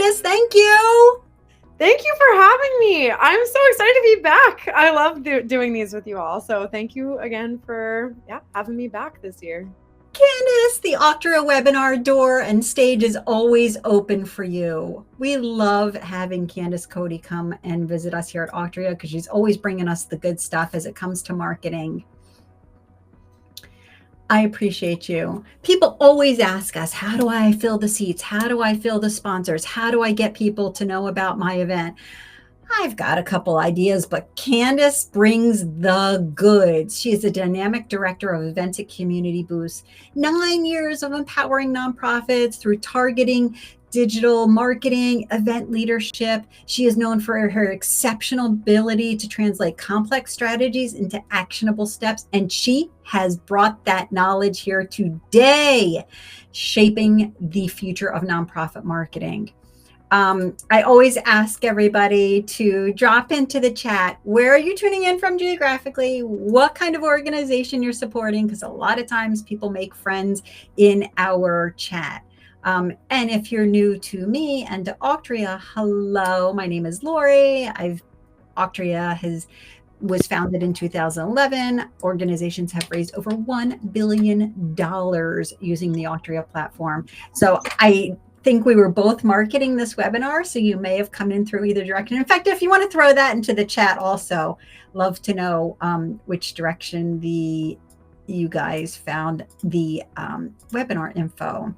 Candace. Thank you. Thank you for having me. I'm so excited to be back. I love doing these with you all. So thank you again for having me back this year. Candace, the Auctria webinar door and stage is always open for you. We love having Candace Cody come and visit us here at Auctria because she's always bringing us the good stuff as it comes to marketing. I appreciate you. People always ask us, how do I fill the seats? How do I fill the sponsors? How do I get people to know about my event? I've got a couple ideas, but Candace brings the goods. She is a dynamic director of events at Community Boost. 9 years of empowering nonprofits through targeting, digital marketing, event leadership. She is known for her exceptional ability to translate complex strategies into actionable steps, and she has brought that knowledge here today, shaping the future of nonprofit marketing. I always ask everybody to drop into the chat. Where are you tuning in from geographically? What kind of organization you're supporting? Because a lot of times people make friends in our chat. And if you're new to me and to Auctria, hello, my name is Lori. Auctria was founded in 2011. Organizations have raised over $1 billion using the Auctria platform. So I think we were both marketing this webinar, so you may have come in through either direction. In fact, if you want to throw that into the chat also, love to know which direction you guys found the webinar info.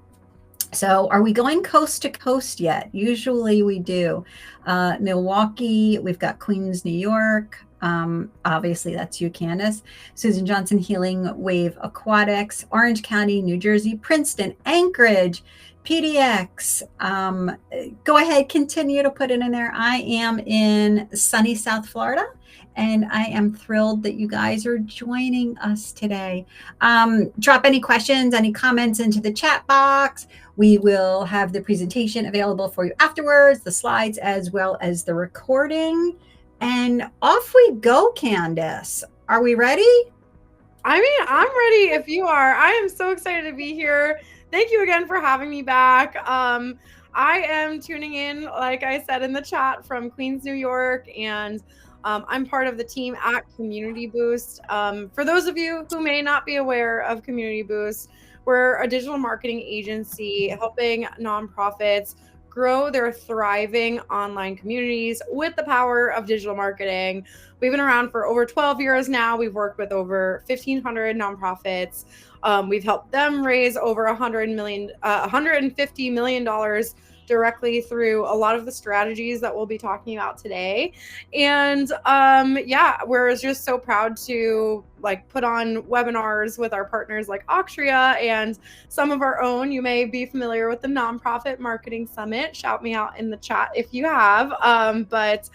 So are we going coast to coast yet? Usually we do. Milwaukee, we've got Queens, New York. Obviously that's you, Candace. Susan Johnson, Healing Wave Aquatics, Orange County, New Jersey, Princeton, Anchorage, PDX. Go ahead, continue to put it in there. I am in sunny South Florida, and I am thrilled that you guys are joining us today. Drop any questions, any comments into the chat box. We will have the presentation available for you afterwards, the slides, as well as the recording. And off we go, Candace. Are we ready? I mean, I'm ready if you are. I am so excited to be here. Thank you again for having me back. I am tuning in, like I said in the chat, from Queens, New York, and I'm part of the team at Community Boost. For those of you who may not be aware of Community Boost, we're a digital marketing agency helping nonprofits grow their thriving online communities with the power of digital marketing. We've been around for over 12 years now. We've worked with over 1,500 nonprofits. We've helped them raise over $150 million directly through a lot of the strategies that we'll be talking about today. And we're just so proud to put on webinars with our partners like Auctria and some of our own. You may be familiar with the Nonprofit Marketing Summit. Shout me out in the chat if you have. But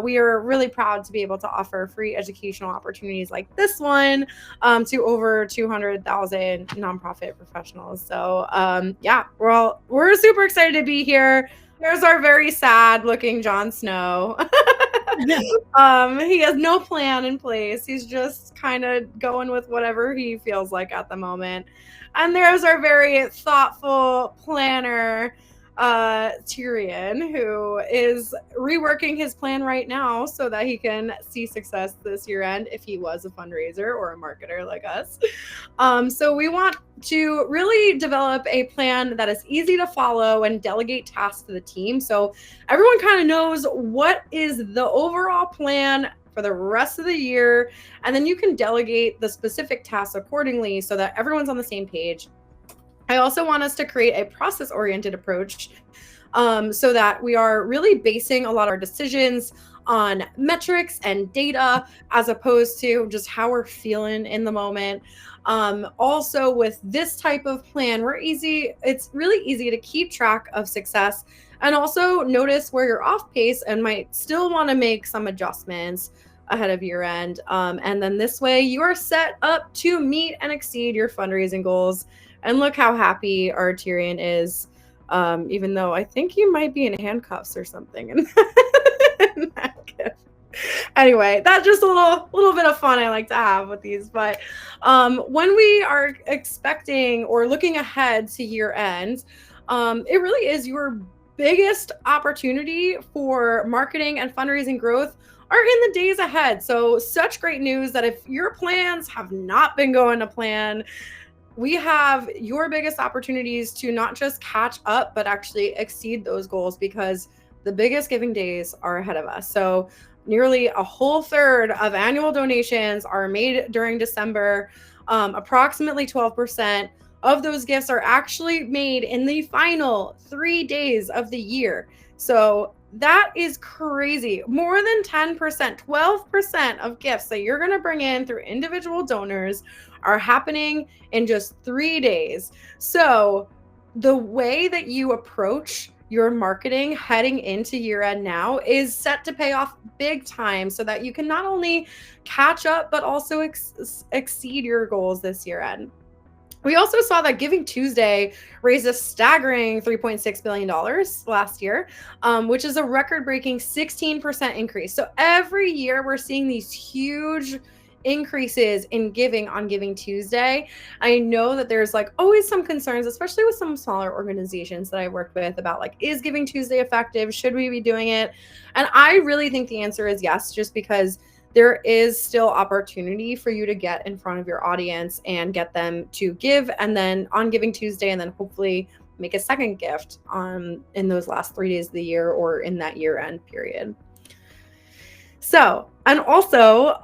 we are really proud to be able to offer free educational opportunities like this one to over 200,000 nonprofit professionals. So we're super excited to be here. There's our very sad looking Jon Snow. He has no plan in place. He's just kind of going with whatever he feels like at the moment. And there's our very thoughtful planner, Tyrion, who is reworking his plan right now so that he can see success this year end if he was a fundraiser or a marketer like us. So we want to really develop a plan that is easy to follow and delegate tasks to the team, so everyone kind of knows what is the overall plan for the rest of the year, and then you can delegate the specific tasks accordingly so that everyone's on the same page. I also want us to create a process-oriented approach so that we are really basing a lot of our decisions on metrics and data as opposed to just how we're feeling in the moment. Also, with this type of plan, it's really easy to keep track of success and also notice where you're off pace and might still want to make some adjustments ahead of year end. And then this way you are set up to meet and exceed your fundraising goals. And look how happy our Tyrion is, even though I think he might be in handcuffs or something. In that gift. Anyway, that's just a little bit of fun I like to have with these. But when we are expecting or looking ahead to year end, it really is your biggest opportunity for marketing and fundraising growth are in the days ahead. So such great news that if your plans have not been going to plan, we have your biggest opportunities to not just catch up, but actually exceed those goals, because the biggest giving days are ahead of us. So nearly a whole third of annual donations are made during December. Approximately 12% of those gifts are actually made in the final 3 days of the year. So that is crazy. More than 10%, 12% of gifts that you're going to bring in through individual donors are happening in just 3 days. So the way that you approach your marketing heading into year end now is set to pay off big time, so that you can not only catch up, but also exceed your goals this year end. We also saw that Giving Tuesday raised a staggering $3.6 billion last year, which is a record-breaking 16% increase. So every year we're seeing these huge increases in giving on Giving Tuesday. I know that there's like always some concerns, especially with some smaller organizations that I worked with, about like, is Giving Tuesday effective? Should we be doing it? And I really think the answer is yes, just because there is still opportunity for you to get in front of your audience and get them to give, and then on Giving Tuesday, and then hopefully make a second gift in those last 3 days of the year or in that year end period. So, and also,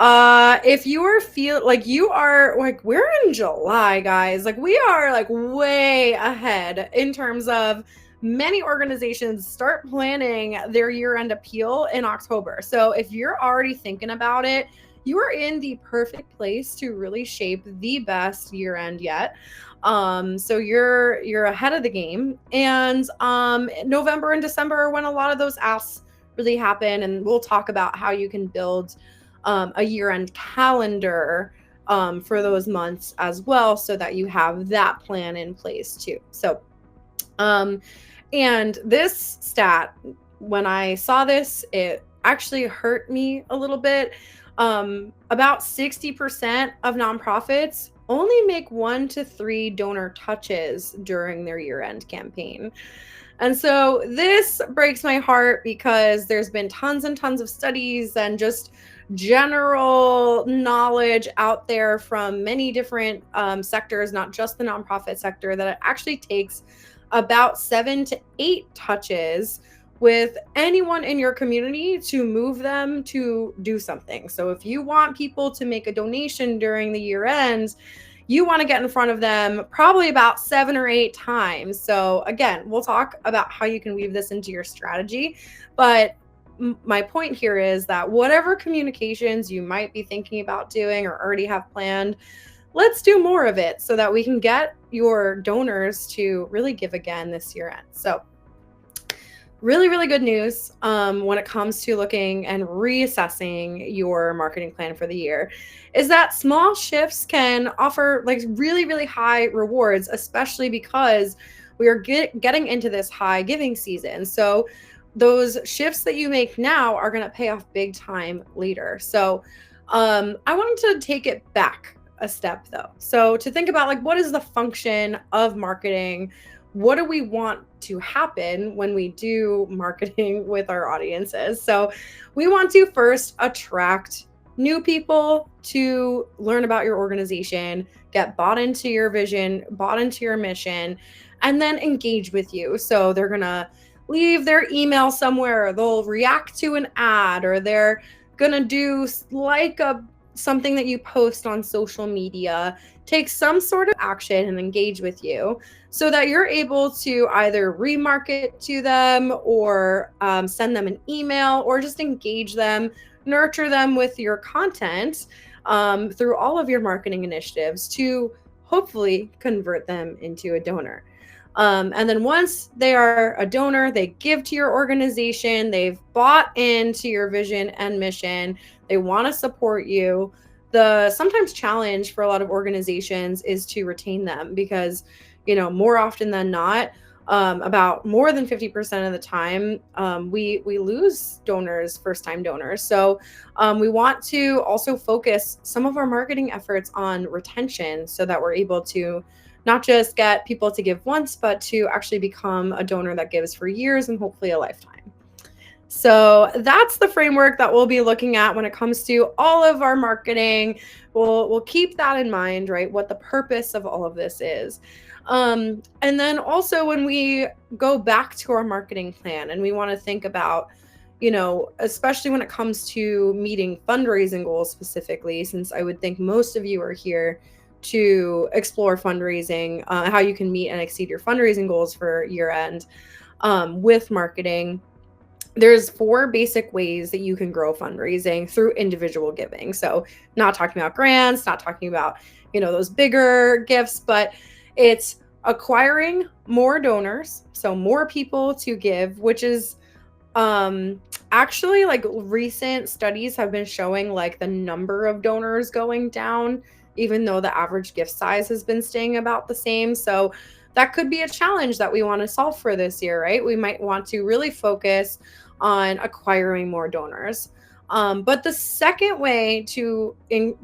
if you are we're in July, guys, like we are like way ahead in terms of many organizations start planning their year-end appeal in October. So if you're already thinking about it, you are in the perfect place to really shape the best year-end yet. So you're ahead of the game. And November and December are when a lot of those asks really happen, and we'll talk about how you can build a year-end calendar for those months as well, so that you have that plan in place too. So and this stat, when I saw this, it actually hurt me a little bit. About 60% of nonprofits only make 1 to 3 donor touches during their year-end campaign. And so this breaks my heart, because there's been tons and tons of studies and just general knowledge out there from many different sectors, not just the nonprofit sector, that it actually takes about 7 to 8 touches with anyone in your community to move them to do something. So if you want people to make a donation during the year end, you want to get in front of them probably about 7 or 8 times. So again, we'll talk about how you can weave this into your strategy. But my point here is that whatever communications you might be thinking about doing or already have planned, let's do more of it, so that we can get your donors to really give again this year end. So really, really good news when it comes to looking and reassessing your marketing plan for the year, is that small shifts can offer like really, really high rewards, especially because we are getting into this high giving season. So those shifts that you make now are going to pay off big time later. So I wanted to take it back a step though. So to think about like, what is the function of marketing? What do we want to happen when we do marketing with our audiences? So we want to first attract new people to learn about your organization, get bought into your vision, bought into your mission, and then engage with you. So they're going to leave their email somewhere, they'll react to an ad, or they're going to do like something that you post on social media, take some sort of action and engage with you, so that you're able to either remarket to them, or send them an email, or just engage them, nurture them with your content through all of your marketing initiatives to hopefully convert them into a donor. And then once they are a donor, they give to your organization, they've bought into your vision and mission, they want to support you. The sometimes challenge for a lot of organizations is to retain them, because, you know, more often than not, about more than 50% of the time, we lose donors, first-time donors. So we want to also focus some of our marketing efforts on retention, so that we're able to not just get people to give once, but to actually become a donor that gives for years and hopefully a lifetime. So that's the framework that we'll be looking at when it comes to all of our marketing. We'll keep that in mind, right? What the purpose of all of this is. And then also when we go back to our marketing plan and we want to think about, especially when it comes to meeting fundraising goals specifically, since I would think most of you are here to explore fundraising, how you can meet and exceed your fundraising goals for year end with marketing. There's 4 basic ways that you can grow fundraising through individual giving. So not talking about grants, not talking about, those bigger gifts, but it's acquiring more donors, so more people to give, which is actually, like, recent studies have been showing like the number of donors going down, even though the average gift size has been staying about the same. So that could be a challenge that we want to solve for this year, right? We might want to really focus on acquiring more donors. But the second way to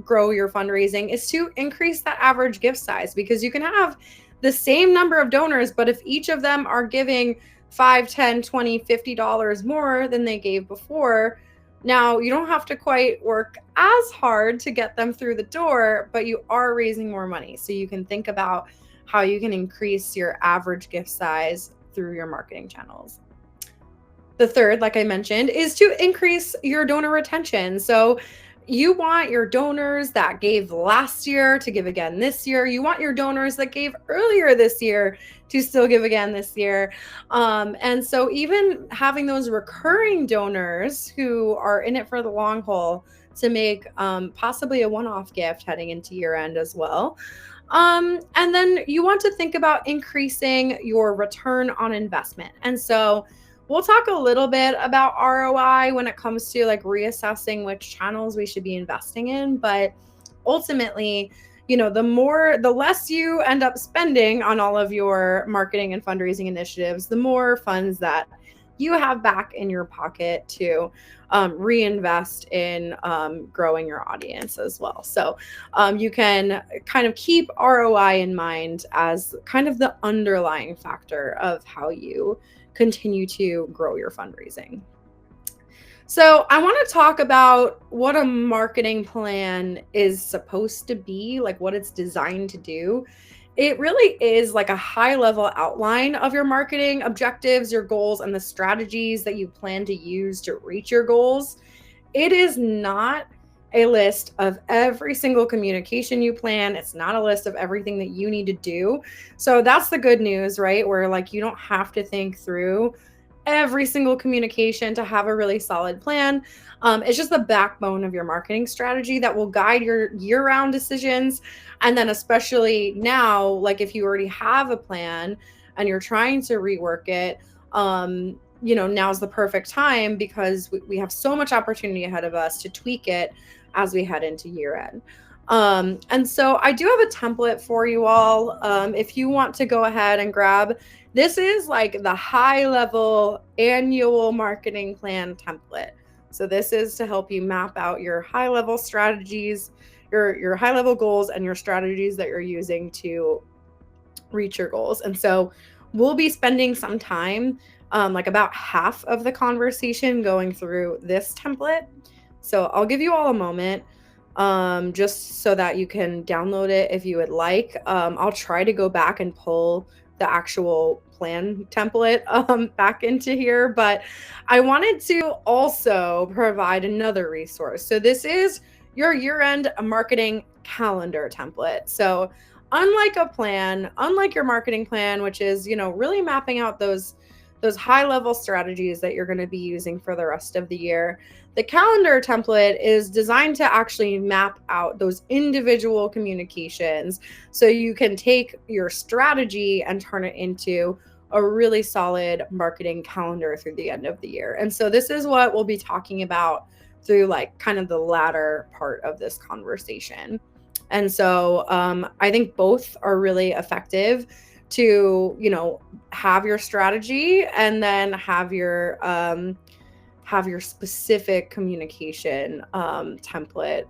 grow your fundraising is to increase that average gift size, because you can have the same number of donors, but if each of them are giving $5, $10, $20, $50 more than they gave before, now you don't have to quite work as hard to get them through the door, but you are raising more money. So you can think about how you can increase your average gift size through your marketing channels. The third, like I mentioned, is to increase your donor retention. So you want your donors that gave last year to give again this year. You want your donors that gave earlier this year to still give again this year. And so even having those recurring donors who are in it for the long haul to make possibly a one-off gift heading into year end as well. And then you want to think about increasing your return on investment. And so we'll talk a little bit about ROI when it comes to like reassessing which channels we should be investing in. But ultimately, the less you end up spending on all of your marketing and fundraising initiatives, the more funds that you have back in your pocket to reinvest in growing your audience as well. So you can kind of keep ROI in mind as kind of the underlying factor of how you continue to grow your fundraising. So I want to talk about what a marketing plan is supposed to be, like what it's designed to do. It really is like a high-level outline of your marketing objectives, your goals, and the strategies that you plan to use to reach your goals. It is not a list of every single communication you plan. It's not a list of everything that you need to do. So that's the good news, right? Where like you don't have to think through every single communication to have a really solid plan. It's just the backbone of your marketing strategy that will guide your year-round decisions. And then especially now, like if you already have a plan and you're trying to rework it, now's the perfect time because we have so much opportunity ahead of us to tweak it as we head into year end. And so I do have a template for you all. If you want to go ahead and grab, this is like the high level annual marketing plan template. So this is to help you map out your high level strategies, your high level goals and your strategies that you're using to reach your goals. And so we'll be spending some time, like about half of the conversation going through this template. So I'll give you all a moment just so that you can download it if you would like. I'll try to go back and pull the actual plan template back into here, but I wanted to also provide another resource. So this is your year-end marketing calendar template. So unlike a plan, unlike your marketing plan, which is, really mapping out those high-level strategies that you're going to be using for the rest of the year, the calendar template is designed to actually map out those individual communications so you can take your strategy and turn it into a really solid marketing calendar through the end of the year. And so this is what we'll be talking about through like kind of the latter part of this conversation. And so I think both are really effective to, have your strategy and then have your specific communication template,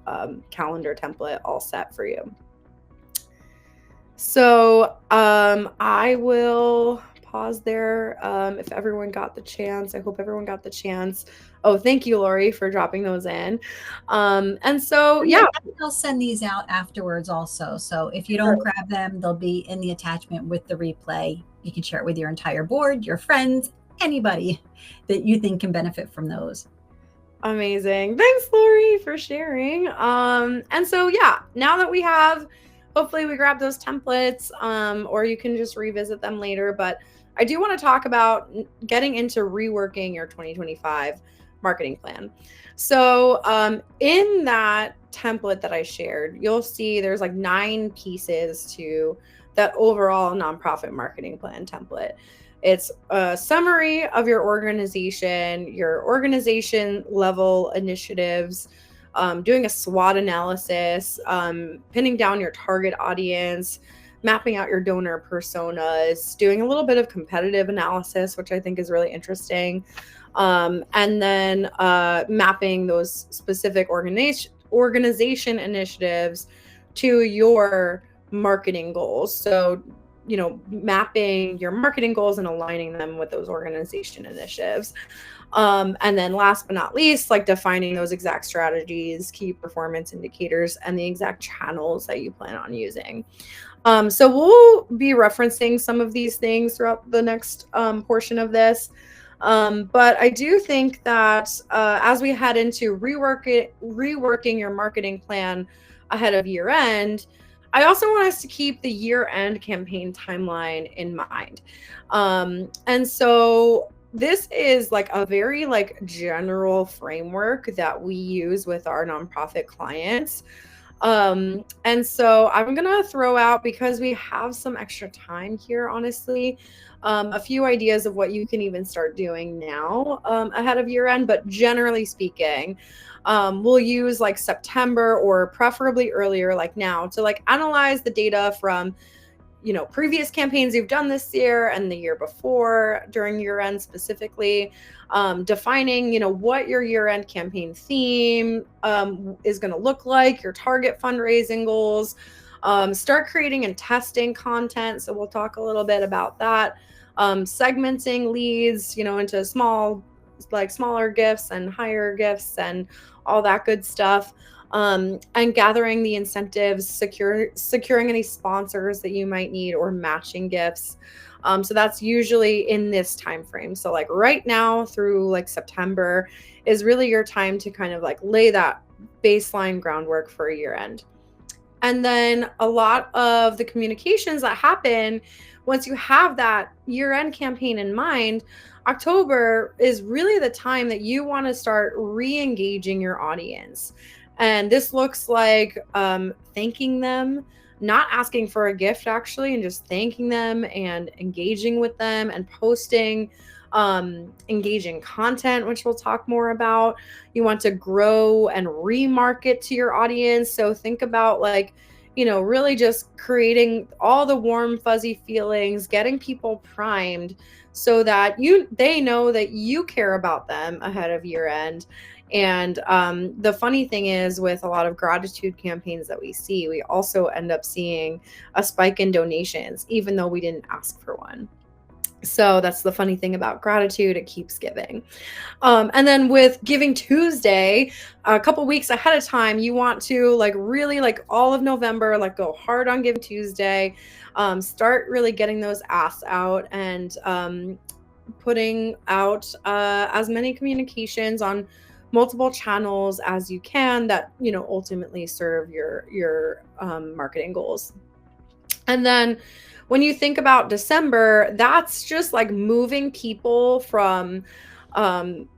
calendar template all set for you. So I will pause there. If everyone got the chance, I hope everyone got the chance. Oh, thank you, Lori, for dropping those in. And so, Oh, yeah, yeah, I'll send these out afterwards also. So if you don't sure. grab them, they'll be in the attachment with the replay. You can share it with your entire board, your friends, anybody that you think can benefit from those. Amazing. Thanks, Lori, for sharing. And so yeah, now that we have, hopefully we grab those templates, or you can just revisit them later. But I do want to talk about getting into reworking your 2025 marketing plan. So in that template that I shared, you'll see there's like 9 pieces to that overall nonprofit marketing plan template. It's a summary of your organization level initiatives, doing a SWOT analysis, pinning down your target audience, mapping out your donor personas, doing a little bit of competitive analysis, which I think is really interesting, and then mapping those specific organization initiatives to your marketing goals. So mapping your marketing goals and aligning them with those organization initiatives. And then last but not least, like defining those exact strategies, key performance indicators, and the exact channels that you plan on using. So we'll be referencing some of these things throughout the next portion of this. But I do think that as we head into reworking your marketing plan ahead of year end, I also want us to keep the year-end campaign timeline in mind. And so this is like a very like general framework that we use with our nonprofit clients. And so I'm gonna throw out, because we have some extra time here, honestly, a few ideas of what you can even start doing now ahead of year end. But generally speaking, we'll use like September or preferably earlier, like now, to like analyze the data from previous campaigns you've done this year and the year before during year end specifically, defining what your year end campaign theme is going to look like, your target fundraising goals, start creating and testing content. So we'll talk a little bit about that, segmenting leads into smaller gifts and higher gifts and all that good stuff, and gathering the incentives, securing any sponsors that you might need, or matching gifts. So that's usually in this time frame. So like right now through like September is really your time to kind of like lay that baseline groundwork for a year end. And then a lot of the communications that happen once you have that year end campaign in mind, October is really the time that you want to start re-engaging your audience. And this looks like thanking them, not asking for a gift actually, and just thanking them and engaging with them and posting engaging content, which we'll talk more about. You want to grow and remarket to your audience. So think about like, really just creating all the warm, fuzzy feelings, getting people primed so that they know that you care about them ahead of year end. And the funny thing is, with a lot of gratitude campaigns that we see, we also end up seeing a spike in donations, even though we didn't ask for one. So that's the funny thing about gratitude, it keeps giving. And then with Giving Tuesday, a couple weeks ahead of time, you want to like really like all of November, like go hard on Giving Tuesday, start really getting those asks out and putting out as many communications on multiple channels as you can that ultimately serve your marketing goals. And then when you think about December, that's just like moving people from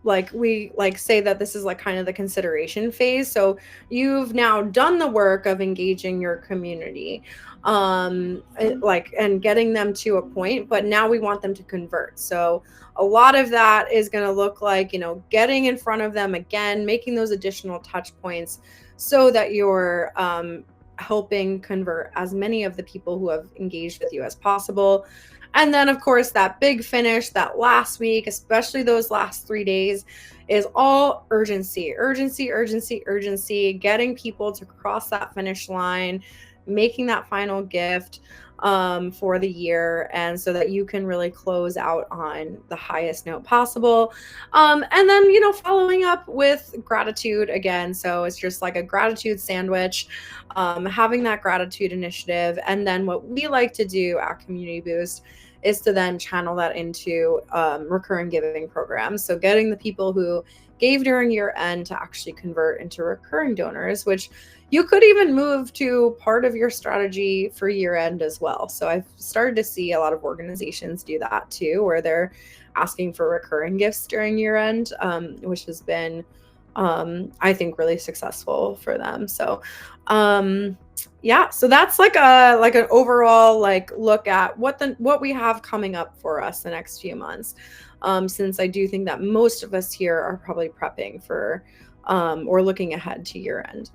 like we like say that this is like kind of the consideration phase. So you've now done the work of engaging your community, like, and getting them to a point, but now we want them to convert. So a lot of that is going to look like getting in front of them again, making those additional touch points so that you're helping convert as many of the people who have engaged with you as possible. And then, of course, that big finish, that last week, especially those last 3 days, is all urgency, urgency, urgency, urgency, getting people to cross that finish line, making that final gift. for the year, and so that you can really close out on the highest note possible. And then, following up with gratitude again. So it's just like a gratitude sandwich, having that gratitude initiative. And then what we like to do at Community Boost is to then channel that into recurring giving programs. So getting the people who gave during year end to actually convert into recurring donors, which you could even move to part of your strategy for year end as well. So I've started to see a lot of organizations do that too, where they're asking for recurring gifts during year end, which has been, I think, really successful for them. So, yeah, so that's like an overall look at what we have coming up for us the next few months. Since I do think that most of us here are probably prepping for or looking ahead to year end.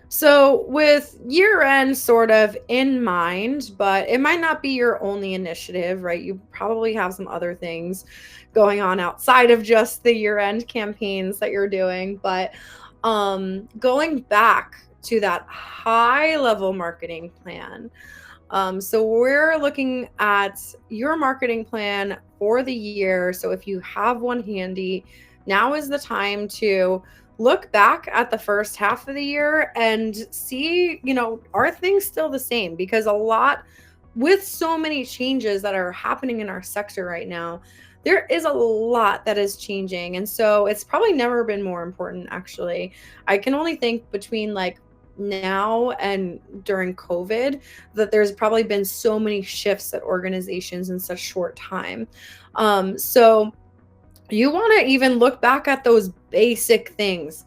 So with year end sort of in mind, but it might not be your only initiative, right? You probably have some other things going on outside of just the year end campaigns that you're doing. But going back to that high level marketing plan. So we're looking at your marketing plan for the year. So if you have one handy, now is the time to look back at the first half of the year and see, are things still the same? Because with so many changes that are happening in our sector right now, there is a lot that is changing. And so it's probably never been more important, actually. I can only think between now and during COVID that there's probably been so many shifts at organizations in such short time. So you want to even look back at those basic things.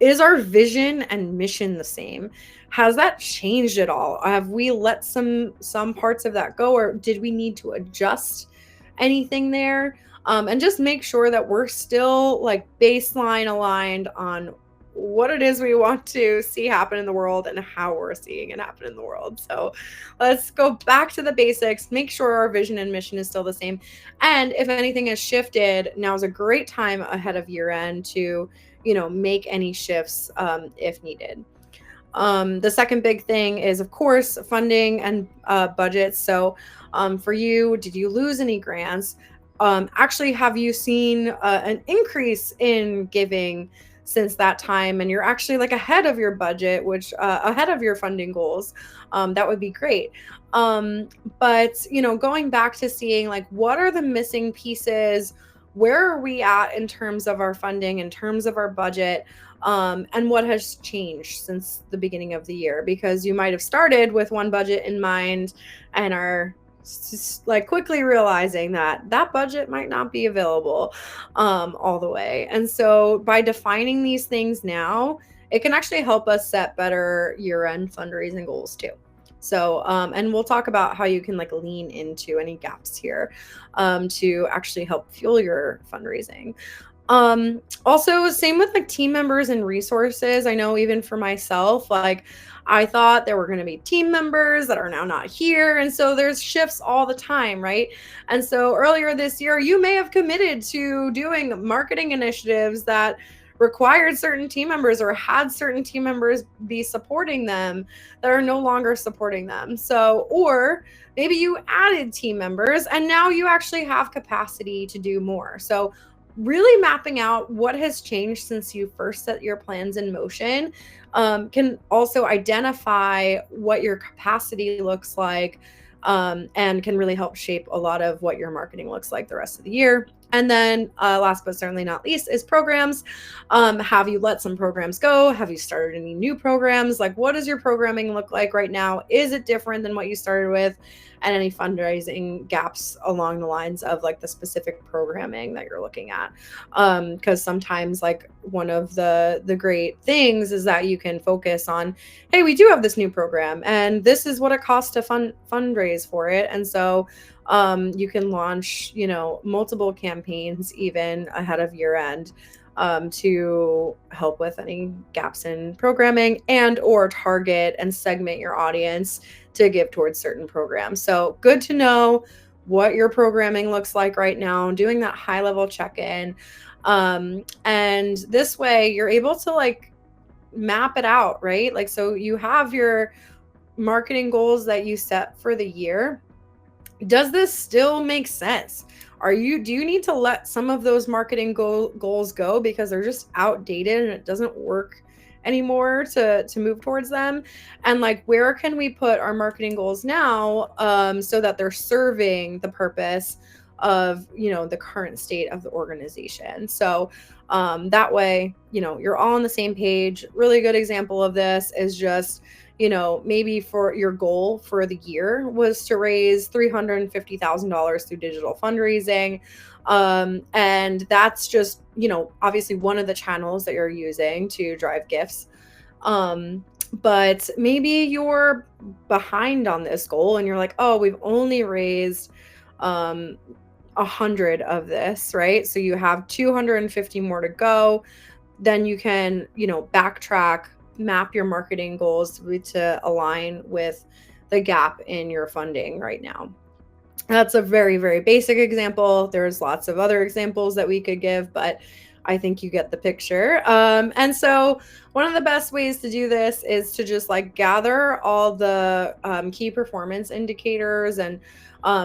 Is our vision and mission the same? Has that changed at all? Have we let some parts of that go, or did we need to adjust anything there? And just make sure that we're still baseline aligned on what it is we want to see happen in the world and how we're seeing it happen in the world. So let's go back to the basics, make sure our vision and mission is still the same. And if anything has shifted, now is a great time ahead of year end to, make any shifts if needed. The second big thing is, of course, funding and budgets. So for you, did you lose any grants? Actually, have you seen an increase in giving since that time, and you're actually ahead of your budget, which ahead of your funding goals? That would be great. But going back to seeing what are the missing pieces, where are we at in terms of our funding, in terms of our budget, and what has changed since the beginning of the year? Because you might have started with one budget in mind and are quickly realizing that budget might not be available all the way. And so by defining these things now, it can actually help us set better year-end fundraising goals too. So and we'll talk about how you can lean into any gaps here to actually help fuel your fundraising. Also, same with team members and resources. I know even for myself, I thought there were going to be team members that are now not here. And so there's shifts all the time, right? And so earlier this year, you may have committed to doing marketing initiatives that required certain team members or had certain team members be supporting them that are no longer supporting them. So, or maybe you added team members and now you actually have capacity to do more. So really mapping out what has changed since you first set your plans in motion can also identify what your capacity looks like and can really help shape a lot of what your marketing looks like the rest of the year. And then last but certainly not least is programs. Have you let some programs go? Have you started any new programs? What does your programming look like right now? Is it different than what you started with? And any fundraising gaps along the lines of the specific programming that you're looking at. Because sometimes one of the great things is that you can focus on, hey, we do have this new program and this is what it costs to fundraise for it. And so you can launch, multiple campaigns even ahead of year end to help with any gaps in programming and or target and segment your audience to give towards certain programs. So good to know what your programming looks like right now, doing that high level check-in. And this way you're able to map it out, right? So you have your marketing goals that you set for the year, does this still make sense? Do you need to let some of those marketing goals go because they're just outdated and it doesn't work anymore to move towards them? And like, where can we put our marketing goals now, so that they're serving the purpose of, the current state of the organization? So that way, you're all on the same page. Really good example of this is just, maybe for your goal for the year was to raise $350,000 through digital fundraising. And that's just, obviously one of the channels that you're using to drive gifts. But maybe you're behind on this goal and you're like, oh, we've only raised 100 of this, right? So you have 250 more to go. Then you can, backtrack, map your marketing goals to align with the gap in your funding right now. That's a very, very basic example. There's lots of other examples that we could give, but I think you get the picture. And so one of the best ways to do this is to just like gather all the key performance indicators and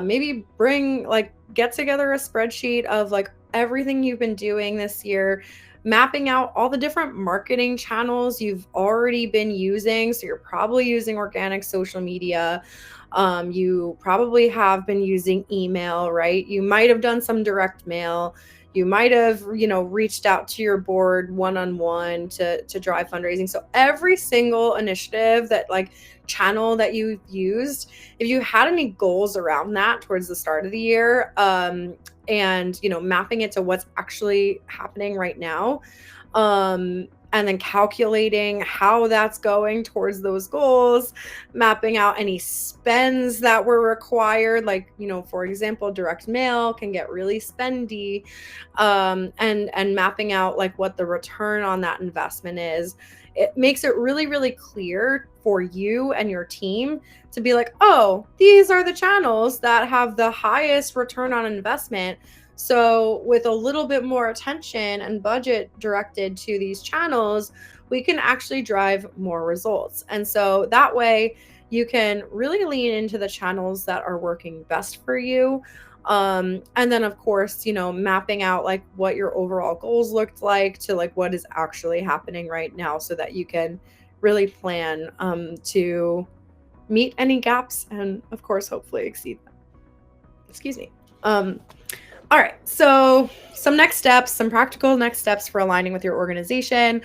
maybe get together a spreadsheet of like everything you've been doing this year, mapping out all the different marketing channels you've already been using. So you're probably using organic social media. You probably have been using email, right? You might have done some direct mail. You might have, reached out to your board one-on-one to drive fundraising. So every single initiative that like channel that you used, if you had any goals around that towards the start of the year, and, mapping it to what's actually happening right now, and then calculating how that's going towards those goals, mapping out any spends that were required. Like, for example, direct mail can get really spendy, and mapping out like what the return on that investment is. It makes it really, really clear for you and your team to be like, oh, these are the channels that have the highest return on investment. So with a little bit more attention and budget directed to these channels, we can actually drive more results. And so that way you can really lean into the channels that are working best for you. And then of course, mapping out like what your overall goals looked like to like what is actually happening right now so that you can really plan to meet any gaps and of course, hopefully exceed them. Excuse me. All right, so some practical next steps for aligning with your organization.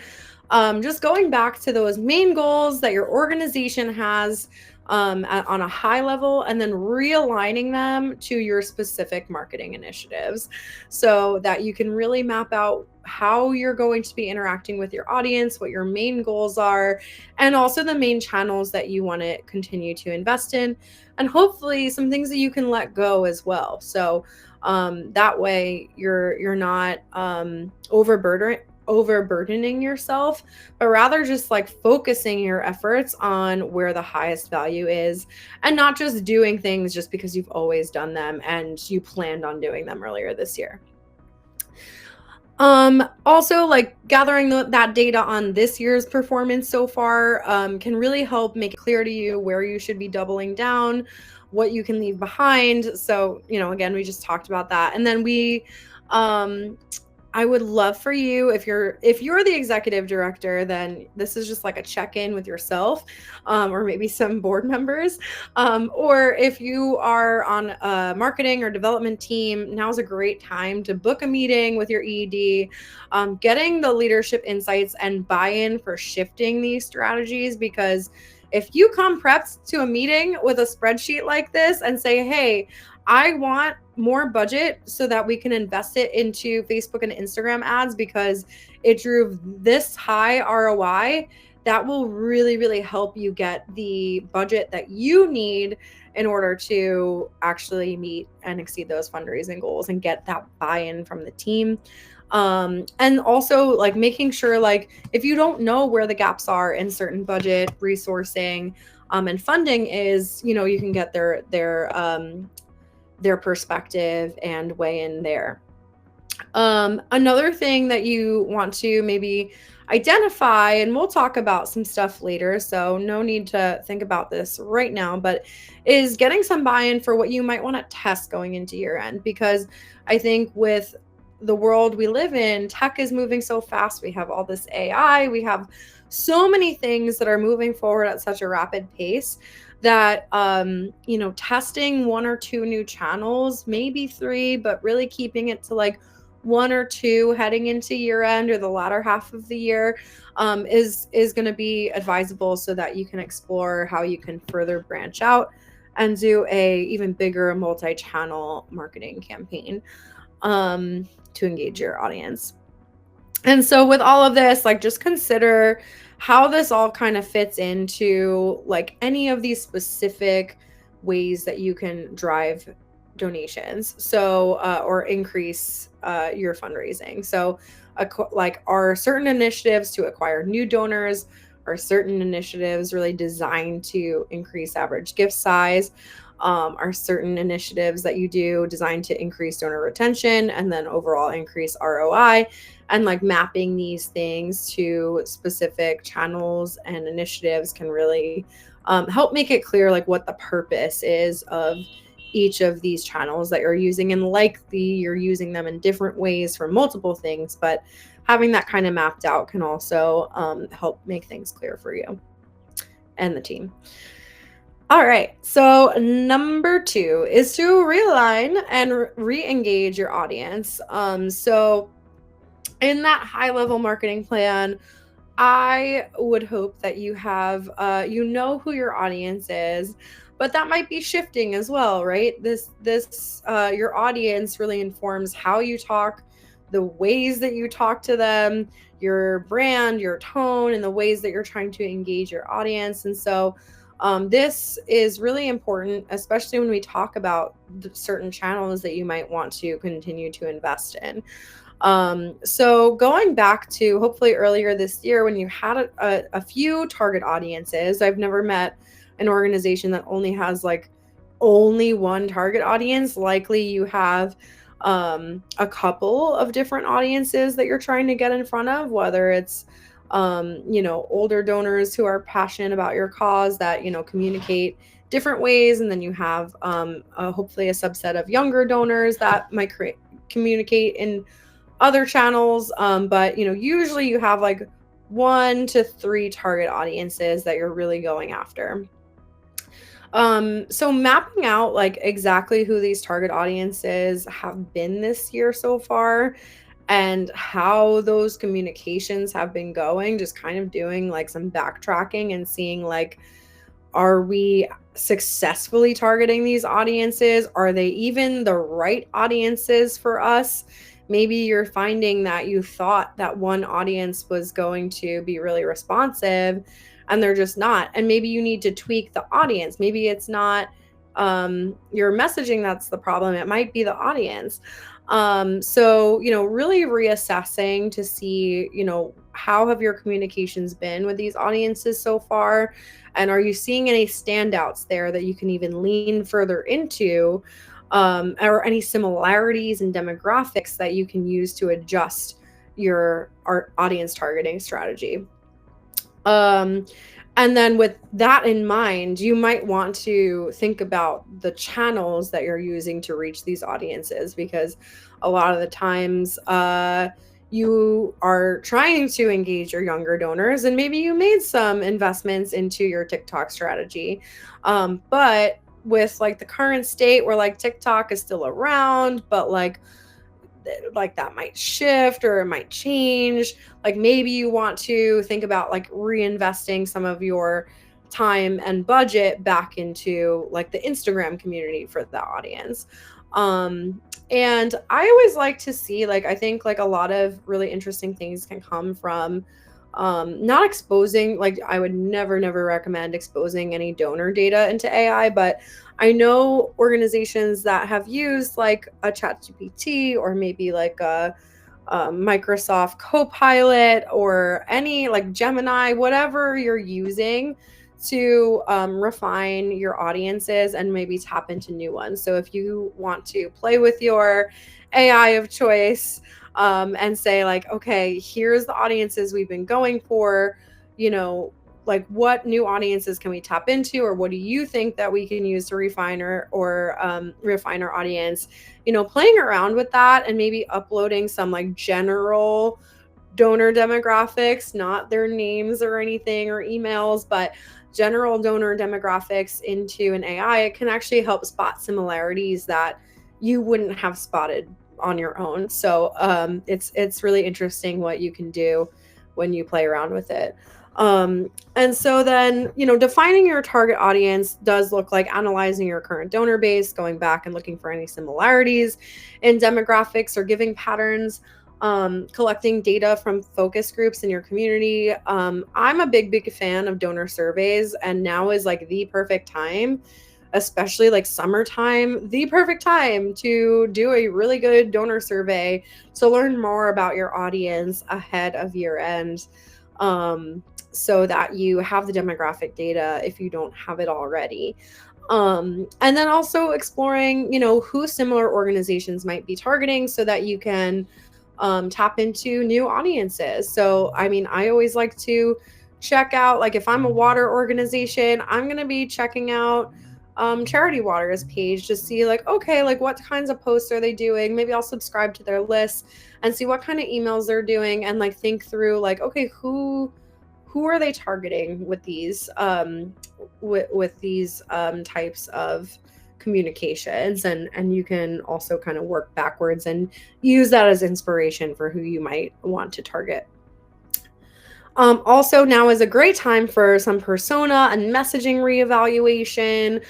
Just going back to those main goals that your organization has on a high level, and then realigning them to your specific marketing initiatives so that you can really map out how you're going to be interacting with your audience, what your main goals are, and also the main channels that you want to continue to invest in, and hopefully some things that you can let go as well. So that way you're not overburdening yourself, but rather just like focusing your efforts on where the highest value is and not just doing things just because you've always done them and you planned on doing them earlier this year. Also like gathering that data on this year's performance so far can really help make it clear to you where you should be doubling down, what you can leave behind. So, again, we just talked about that. And then I would love for you, if you're the executive director, then this is just like a check-in with yourself, or maybe some board members. Or if you are on a marketing or development team, now's a great time to book a meeting with your ED, getting the leadership insights and buy-in for shifting these strategies. Because if you come prepped to a meeting with a spreadsheet like this and say, hey, I want more budget so that we can invest it into Facebook and Instagram ads because it drew this high ROI, that will really, really help you get the budget that you need in order to actually meet and exceed those fundraising goals and get that buy-in from the team. And also like making sure, like, if you don't know where the gaps are in certain budget resourcing and funding is, you can get their perspective and weigh in there. Another thing that you want to maybe identify, and we'll talk about some stuff later, so no need to think about this right now, but is getting some buy-in for what you might want to test going into year end. Because I think with the world we live in, tech is moving so fast. We have all this AI, we have so many things that are moving forward at such a rapid pace that testing one or two new channels, maybe three, but really keeping it to like one or two heading into year end or the latter half of the year is going to be advisable, so that you can explore how you can further branch out and do a even bigger multi-channel marketing campaign to engage your audience. And so with all of this, like, just consider how this all kind of fits into like any of these specific ways that you can drive donations, so or increase your fundraising. So like, are certain initiatives to acquire new donors, are certain initiatives really designed to increase average gift size, are certain initiatives that you do designed to increase donor retention and then overall increase ROI. And like, mapping these things to specific channels and initiatives can really help make it clear like what the purpose is of each of these channels that you're using. And likely you're using them in different ways for multiple things, but having that kind of mapped out can also help make things clear for you and the team. All right, so number 2 is to realign and re-engage your audience. So in that high-level marketing plan, I would hope that you have, who your audience is, but that might be shifting as well, right? Your audience really informs how you talk, the ways that you talk to them, your brand, your tone, and the ways that you're trying to engage your audience. And so this is really important, especially when we talk about certain channels that you might want to continue to invest in. So going back to hopefully earlier this year when you had a few target audiences, I've never met an organization that only has like only one target audience. Likely you have a couple of different audiences that you're trying to get in front of, whether it's older donors who are passionate about your cause that, communicate different ways. And then you have hopefully a subset of younger donors that might communicate in other channels. But, usually you have like 1 to 3 target audiences that you're really going after. So mapping out like exactly who these target audiences have been this year so far and how those communications have been going, just kind of doing like some backtracking and seeing like, are we successfully targeting these audiences? Are they even the right audiences for us? Maybe you're finding that you thought that one audience was going to be really responsive and they're just not. And maybe you need to tweak the audience. Maybe it's not your messaging that's the problem. It might be the audience. So, really reassessing to see, how have your communications been with these audiences so far? And are you seeing any standouts there that you can even lean further into, or any similarities in demographics that you can use to adjust your audience targeting strategy? And then with that in mind, you might want to think about the channels that you're using to reach these audiences, because a lot of the times you are trying to engage your younger donors and maybe you made some investments into your TikTok strategy. But with like the current state where like TikTok is still around, but like that might shift or it might change. Like maybe you want to think about like reinvesting some of your time and budget back into like the Instagram community for the audience. And I always like to see, like, I think like a lot of really interesting things can come from not exposing, like I would never recommend exposing any donor data into AI, but I know organizations that have used like a ChatGPT or maybe like a Microsoft Copilot or any like Gemini, whatever you're using to refine your audiences and maybe tap into new ones. So if you want to play with your AI of choice, and say like, okay, here's the audiences we've been going for, you know, like what new audiences can we tap into, or what do you think that we can use to refine refine our audience, you know, playing around with that and maybe uploading some like general donor demographics, not their names or anything or emails, but general donor demographics into an AI. It can actually help spot similarities that you wouldn't have spotted on your own. So it's really interesting what you can do when you play around with it. And so then, you know, defining your target audience does look like analyzing your current donor base, going back and looking for any similarities in demographics or giving patterns, collecting data from focus groups in your community. I'm a big fan of donor surveys, and now is like the perfect time, especially like summertime, the perfect time to do a really good donor survey to learn more about your audience ahead of year end. So that you have the demographic data if you don't have it already. And then also exploring, you know, who similar organizations might be targeting so that you can tap into new audiences. So, I mean, I always like to check out, like if I'm a water organization, I'm going to be checking out Charity Water's page to see like, okay, like what kinds of posts are they doing? Maybe I'll subscribe to their list and see what kind of emails they're doing, and like think through like, okay, who are they targeting with these with these types of communications, and you can also kind of work backwards and use that as inspiration for who you might want to target. Also, now is a great time for some persona and messaging reevaluation.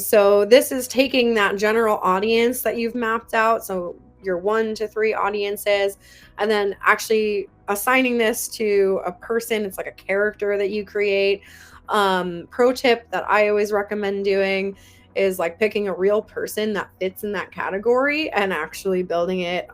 So this is taking that general audience that you've mapped out, so your 1 to 3 audiences, and then actually assigning this to a person. It's like a character that you create. Pro tip that I always recommend doing is like picking a real person that fits in that category and actually building it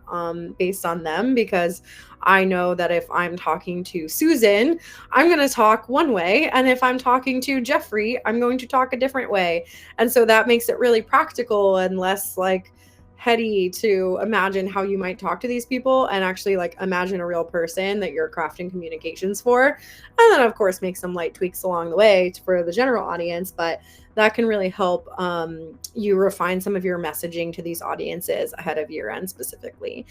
based on them, because I know that if I'm talking to Susan, I'm going to talk one way, and if I'm talking to Jeffrey, I'm going to talk a different way. And so that makes it really practical and less like heady to imagine how you might talk to these people, and actually like imagine a real person that you're crafting communications for. And then of course make some light tweaks along the way for the general audience, but that can really help you refine some of your messaging to these audiences ahead of year end specifically.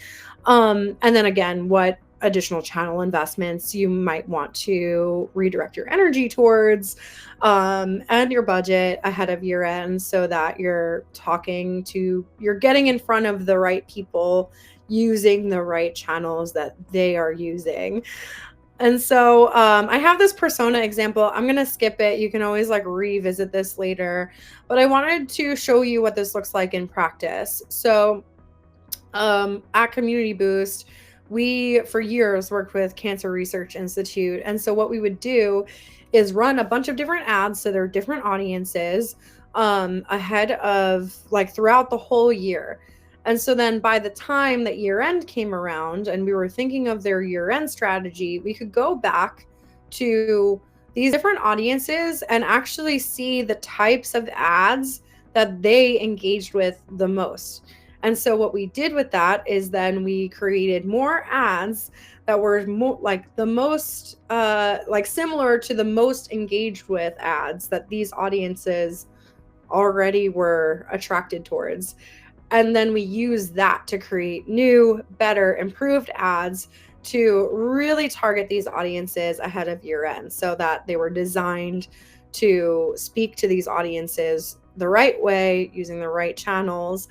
And then again, what additional channel investments you might want to redirect your energy towards, and your budget ahead of year end, so that you're getting in front of the right people using the right channels that they are using. And so I have this persona example. I'm going to skip it. You can always like revisit this later, but I wanted to show you what this looks like in practice. So at Community Boost, we for years worked with Cancer Research Institute. And so what we would do is run a bunch of different ads, so they're different audiences, ahead of like throughout the whole year. And so then by the time that year end came around and we were thinking of their year end strategy, we could go back to these different audiences and actually see the types of ads that they engaged with the most. And so what we did with that is then we created more ads that were more like the most like similar to the most engaged with ads that these audiences already were attracted towards. And then we use that to create new, better, improved ads to really target these audiences ahead of year end, so that they were designed to speak to these audiences the right way, using the right channels,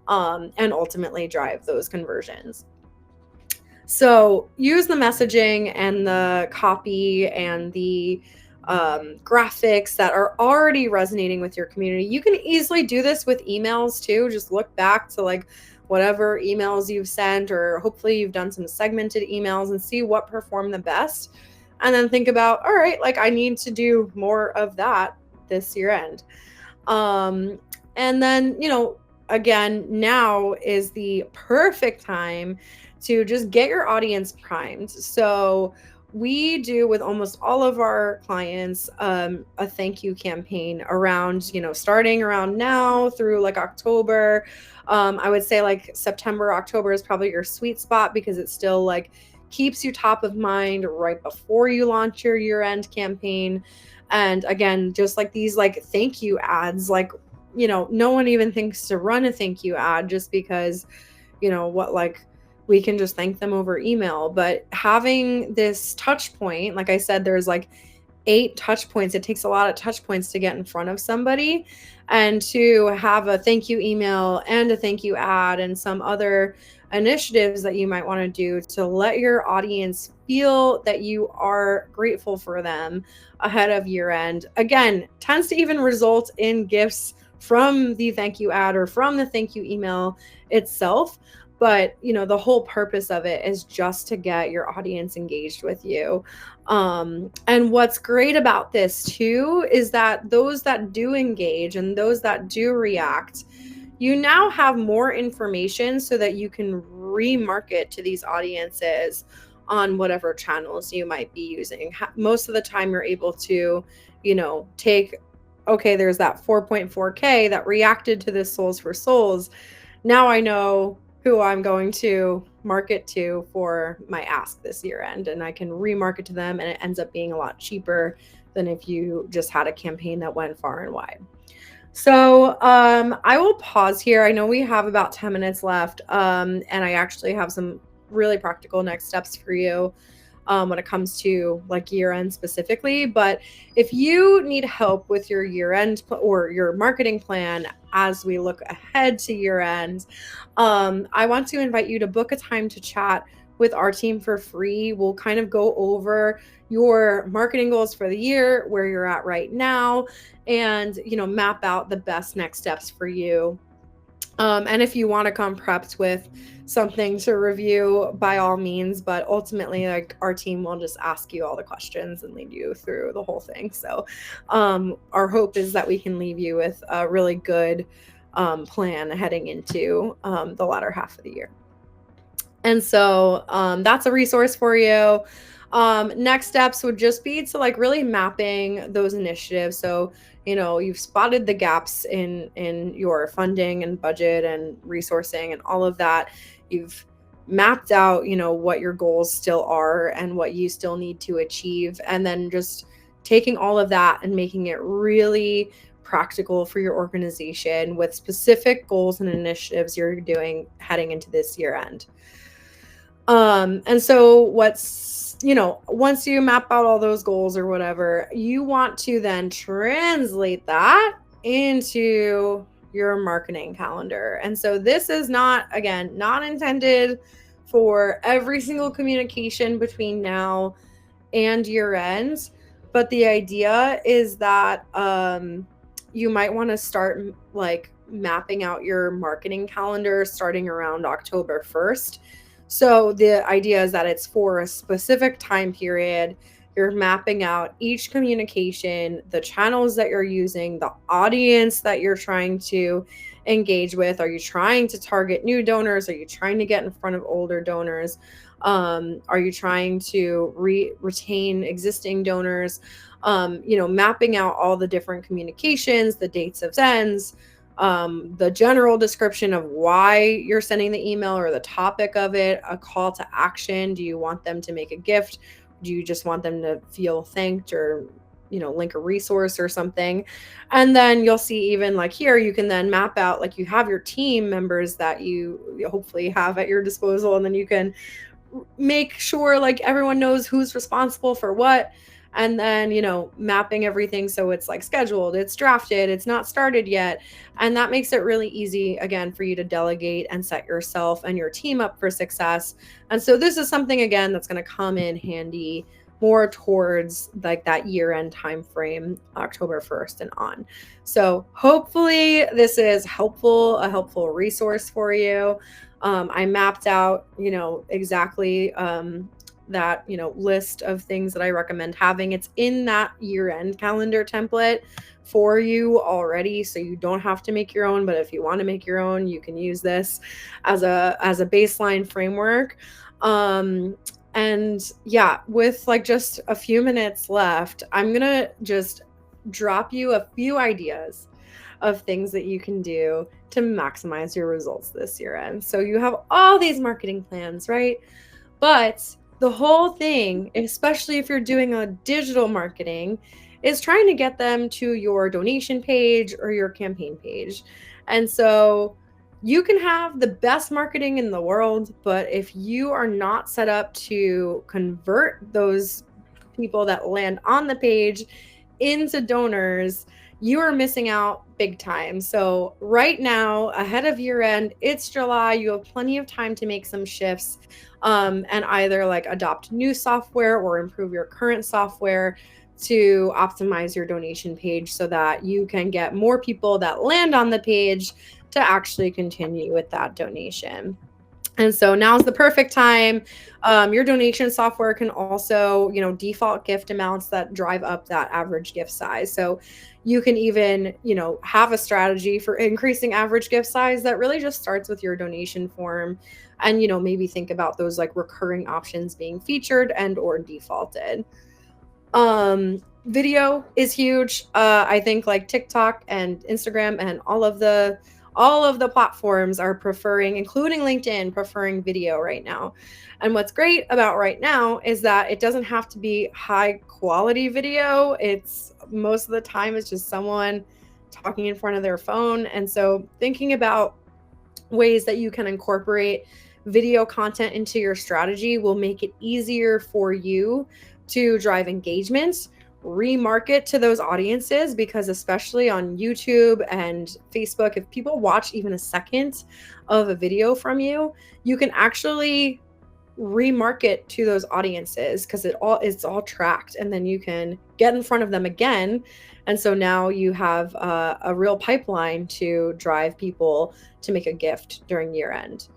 and ultimately drive those conversions. So use the messaging and the copy and the graphics that are already resonating with your community. You can easily do this with emails too. Just look back to like whatever emails you've sent, or hopefully you've done some segmented emails, and see what performed the best. And then think about, all right, like I need to do more of that this year end. And then, you know, again, now is the perfect time to just get your audience primed. So we do with almost all of our clients a thank you campaign around, starting around now through like October. I would say like September, October is probably your sweet spot because it still like keeps you top of mind right before you launch your year-end campaign. And again, just like these like thank you ads, like, no one even thinks to run a thank you ad just because, what, like, we can just thank them over email. But having this touch point, like I said, there's like 8 touch points. It takes a lot of touch points to get in front of somebody. And to have a thank you email and a thank you ad and some other initiatives that you might want to do to let your audience feel that you are grateful for them ahead of year end, again, tends to even result in gifts from the thank you ad or from the thank you email itself. But the whole purpose of it is just to get your audience engaged with you. And what's great about this too is that those that do engage and those that do react, you now have more information so that you can remarket to these audiences on whatever channels you might be using. Most of the time you're able to, take, okay, there's that 4.4K that reacted to this Souls for Souls. Now I know who I'm going to market to for my ask this year end, and I can remarket to them, and it ends up being a lot cheaper than if you just had a campaign that went far and wide. So I will pause here. I know we have about 10 minutes left, and I actually have some really practical next steps for you when it comes to like year end specifically. But if you need help with your year end or your marketing plan as we look ahead to year end, I want to invite you to book a time to chat with our team for free. We'll kind of go over your marketing goals for the year, where you're at right now, and map out the best next steps for you. And if you want to come prepped with something to review, by all means, but ultimately, like, our team will just ask you all the questions and lead you through the whole thing. So our hope is that we can leave you with a really good plan heading into the latter half of the year. And so that's a resource for you. Next steps would just be to like really mapping those initiatives. So, you've spotted the gaps in your funding and budget and resourcing and all of that. You've mapped out, what your goals still are and what you still need to achieve. And then just taking all of that and making it really practical for your organization with specific goals and initiatives you're doing heading into this year end. And so once you map out all those goals or whatever, you want to then translate that into your marketing calendar. And so this is not intended for every single communication between now and year end. But the idea is that you might want to start like mapping out your marketing calendar starting around October 1st. So the idea is that it's for a specific time period. You're mapping out each communication, the channels that you're using, the audience that you're trying to engage with. Are you trying to target new donors? Are you trying to get in front of older donors? Are you trying to retain existing donors? Mapping out all the different communications, the dates of sends, the general description of why you're sending the email or the topic of it, a call to action. Do you want them to make a gift? Do you just want them to feel thanked or, link a resource or something? And then you'll see, even like here, you can then map out, like, you have your team members that you hopefully have at your disposal. And then you can make sure like everyone knows who's responsible for what. And then, mapping everything so it's like scheduled, it's drafted, it's not started yet. And that makes it really easy, again, for you to delegate and set yourself and your team up for success. And so this is something, again, that's going to come in handy more towards like that year-end time frame, October 1st and on. So hopefully this is helpful, a helpful resource for you. I mapped out, exactly that list of things that I recommend having. It's in that year-end calendar template for you already, so you don't have to make your own. But if you want to make your own, you can use this as a baseline framework. And yeah, with like just a few minutes left, I'm gonna just drop you a few ideas of things that you can do to maximize your results this year end. So you have all these marketing plans, right? But the whole thing, especially if you're doing a digital marketing, is trying to get them to your donation page or your campaign page. And so you can have the best marketing in the world, but if you are not set up to convert those people that land on the page into donors, you are missing out big time. So right now, ahead of year end, it's July, you have plenty of time to make some shifts, and either like adopt new software or improve your current software to optimize your donation page so that you can get more people that land on the page to actually continue with that donation. And so now's the perfect time. Your donation software can also, default gift amounts that drive up that average gift size. So you can even, have a strategy for increasing average gift size that really just starts with your donation form, and, maybe think about those like recurring options being featured and or defaulted. Video is huge. I think like TikTok and Instagram and all of the platforms are preferring, including LinkedIn, preferring video right now. And what's great about right now is that it doesn't have to be high quality video. It's most of the time it's just someone talking in front of their phone. And so thinking about ways that you can incorporate video content into your strategy will make it easier for you to drive engagement, remarket to those audiences, because especially on YouTube and Facebook, if people watch even a second of a video from you, you can actually remarket to those audiences because it's all tracked, and then you can get in front of them again. And so now you have a real pipeline to drive people to make a gift during year end.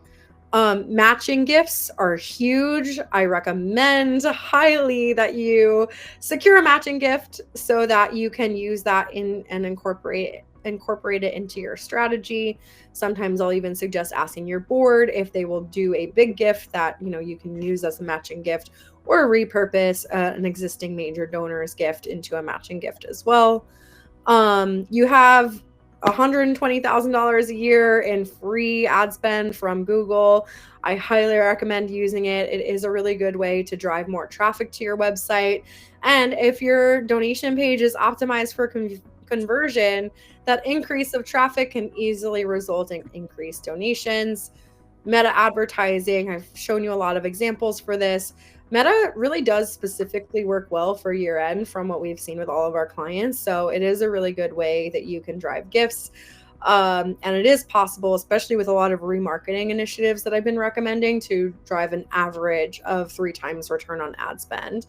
Matching gifts are huge. I recommend highly that you secure a matching gift so that you can use that in and incorporate it into your strategy. Sometimes I'll even suggest asking your board if they will do a big gift that you can use as a matching gift, or repurpose an existing major donor's gift into a matching gift as well. You have $120,000 a year in free ad spend from Google. I highly recommend using it. It is a really good way to drive more traffic to your website. And if your donation page is optimized for conversion, that increase of traffic can easily result in increased donations. Meta advertising, I've shown you a lot of examples for this. Meta really does specifically work well for year end from what we've seen with all of our clients. So it is a really good way that you can drive gifts. And it is possible, especially with a lot of remarketing initiatives that I've been recommending, to drive an average of 3 times return on ad spend.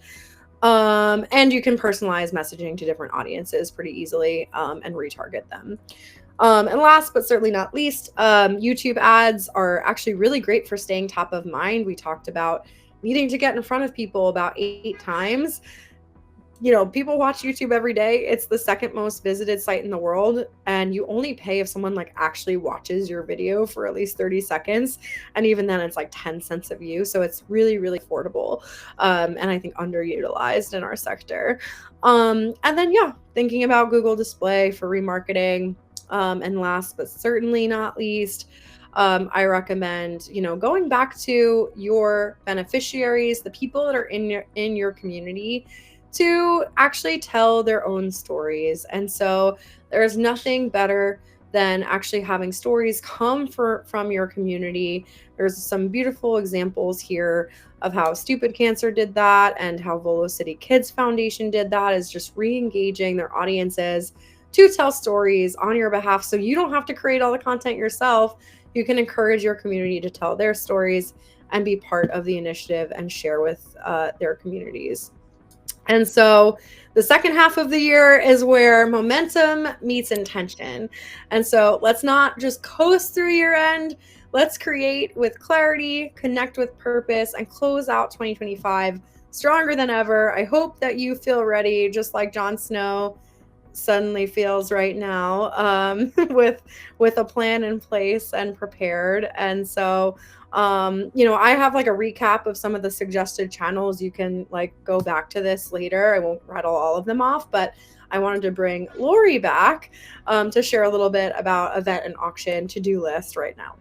And you can personalize messaging to different audiences pretty easily, and retarget them. And last but certainly not least, YouTube ads are actually really great for staying top of mind. We talked about needing to get in front of people about 8 times. People watch YouTube every day. It's the second most visited site in the world, and you only pay if someone like actually watches your video for at least 30 seconds. And even then it's like 10 cents a view. So it's really, really affordable. And I think underutilized in our sector. And then, thinking about Google Display for remarketing. And last but certainly not least, I recommend, going back to your beneficiaries, the people that are in your community, to actually tell their own stories. And so there's nothing better than actually having stories come from your community. There's some beautiful examples here of how Stupid Cancer did that, and how Volo City Kids Foundation did that, is just re-engaging their audiences to tell stories on your behalf. So you don't have to create all the content yourself. You can encourage your community to tell their stories and be part of the initiative and share with their communities. And so the second half of the year is where momentum meets intention. And so let's not just coast through year end. Let's create with clarity, connect with purpose, and close out 2025 stronger than ever. I hope that you feel ready, just like Jon Snow suddenly feels right now, with a plan in place and prepared. And so, I have like a recap of some of the suggested channels. You can like go back to this later. I won't rattle all of them off, but I wanted to bring Lori back, to share a little bit about event and auction to-do list right now.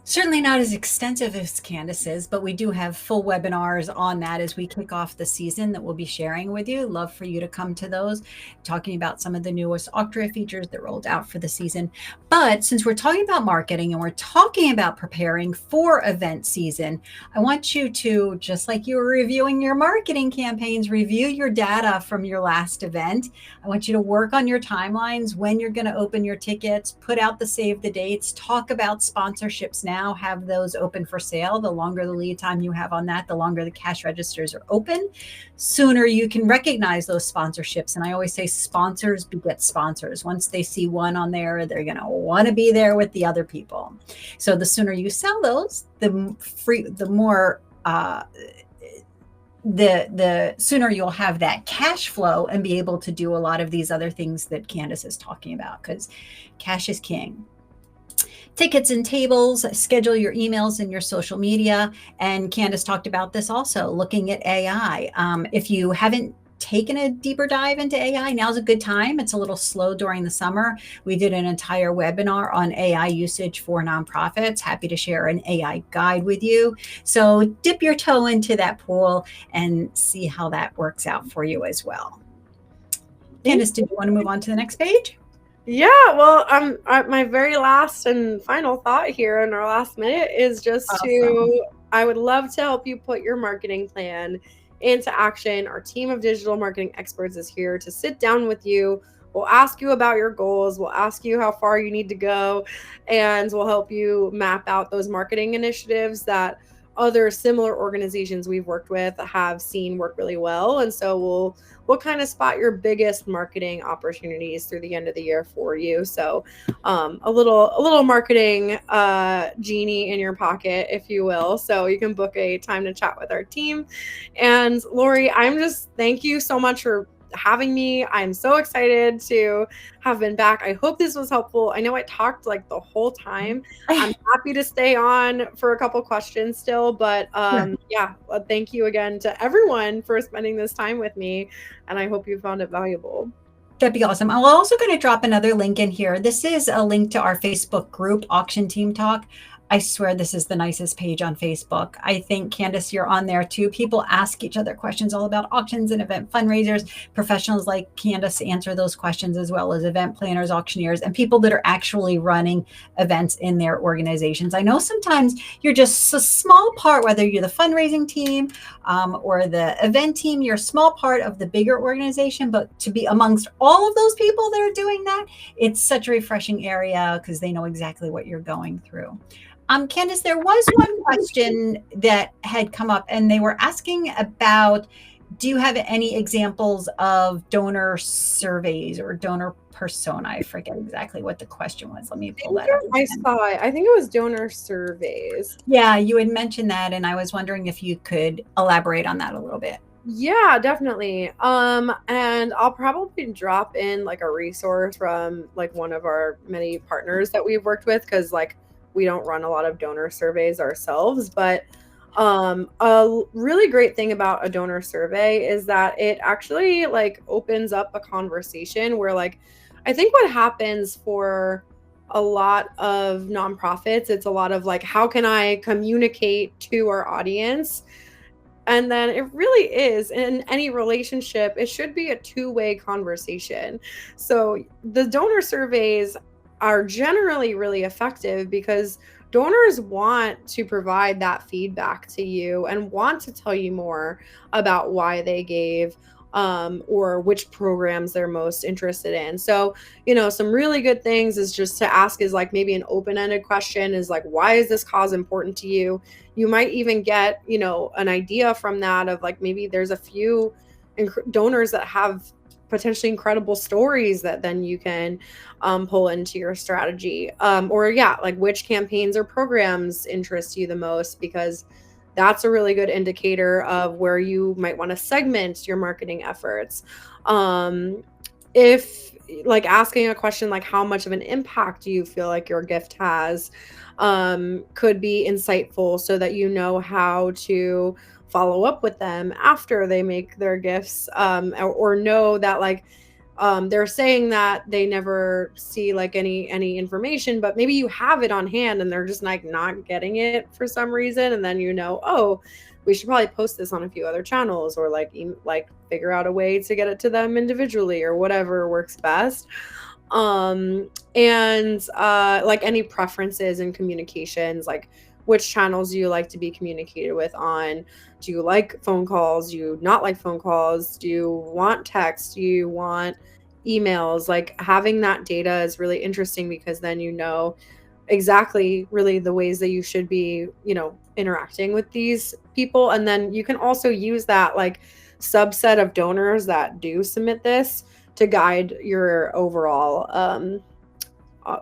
Certainly not as extensive as Candace's, but we do have full webinars on that as we kick off the season that we'll be sharing with you. Love for you to come to those, talking about some of the newest Auctria features that rolled out for the season. But since we're talking about marketing and we're talking about preparing for event season, I want you to, just like you were reviewing your marketing campaigns, review your data from your last event. I want you to work on your timelines, when you're going to open your tickets, put out the save the dates, talk about sponsorships now, have those open for sale. The longer the lead time you have on that, the longer the cash registers are open, sooner you can recognize those sponsorships. And I always say sponsors beget sponsors. Once they see one on there, they're going to want to be there with the other people. So the sooner you sell those, the more the sooner you'll have that cash flow and be able to do a lot of these other things that Candace is talking about, because cash is king. Tickets and tables, schedule your emails and your social media. And Candace talked about this also, looking at AI. If you haven't taken a deeper dive into AI, now's a good time. It's a little slow during the summer. We did an entire webinar on AI usage for nonprofits. Happy to share an AI guide with you. So dip your toe into that pool and see how that works out for you as well. Candace, did you want to move on to the next page? Yeah, well, my very last and final thought here in our last minute is just Awesome. I would love to help you put your marketing plan into action. Our team of digital marketing experts is here to sit down with you. We'll ask you about your goals. We'll ask you how far you need to go, and we'll help you map out those marketing initiatives that other similar organizations we've worked with have seen work really well. And so we'll kind of spot your biggest marketing opportunities through the end of the year for you. So a little marketing genie in your pocket, if you will. So you can book a time to chat with our team. And Lori, thank you so much for having me. I'm so excited to have been back. I hope this was helpful. I know I talked like the whole time. I'm happy to stay on for a couple questions still, but thank you again to everyone for spending this time with me, and I hope you found it valuable. That'd be awesome. I'm also going to drop another link in here. This is a link to our Facebook group, Auction Team Talk. I swear this is the nicest page on Facebook. I think, Candace, you're on there too. People ask each other questions all about auctions and event fundraisers. Professionals like Candace answer those questions, as well as event planners, auctioneers, and people that are actually running events in their organizations. I know sometimes you're just a small part, whether you're the fundraising team or the event team, you're a small part of the bigger organization, but to be amongst all of those people that are doing that, it's such a refreshing area because they know exactly what you're going through. Candace, there was one question that had come up, and they were asking about, do you have any examples of donor surveys or donor persona? I forget exactly what the question was. Let me pull that up. I saw it. I think it was donor surveys. Yeah, you had mentioned that, and I was wondering if you could elaborate on that a little bit. Yeah, definitely. And I'll probably drop in like a resource from like one of our many partners that we've worked with, because like we don't run a lot of donor surveys ourselves. But a really great thing about a donor survey is that it actually like opens up a conversation where, like, I think what happens for a lot of nonprofits, it's a lot of like, how can I communicate to our audience? And then it really is, in any relationship, it should be a two-way conversation. So the donor surveys are generally really effective because donors want to provide that feedback to you and want to tell you more about why they gave, or which programs they're most interested in. So, some really good things is just to ask, is like maybe an open-ended question is like, why is this cause important to you? You might even get, an idea from that of like, maybe there's a few donors that have potentially incredible stories that then you can pull into your strategy. Like which campaigns or programs interest you the most, because that's a really good indicator of where you might want to segment your marketing efforts. if like asking a question like how much of an impact do you feel like your gift has, could be insightful so that you know how to follow up with them after they make their gifts, or know that like they're saying that they never see like any information, but maybe you have it on hand and they're just like not getting it for some reason, and then you know, oh, we should probably post this on a few other channels, or like like figure out a way to get it to them individually or whatever works best. And like any preferences in communications, like which channels do you like to be communicated with on? Do you like phone calls? Do you not like phone calls? Do you want text? Do you want emails? Like having that data is really interesting, because then you know exactly really the ways that you should be, interacting with these people. And then you can also use that like subset of donors that do submit this to guide your overall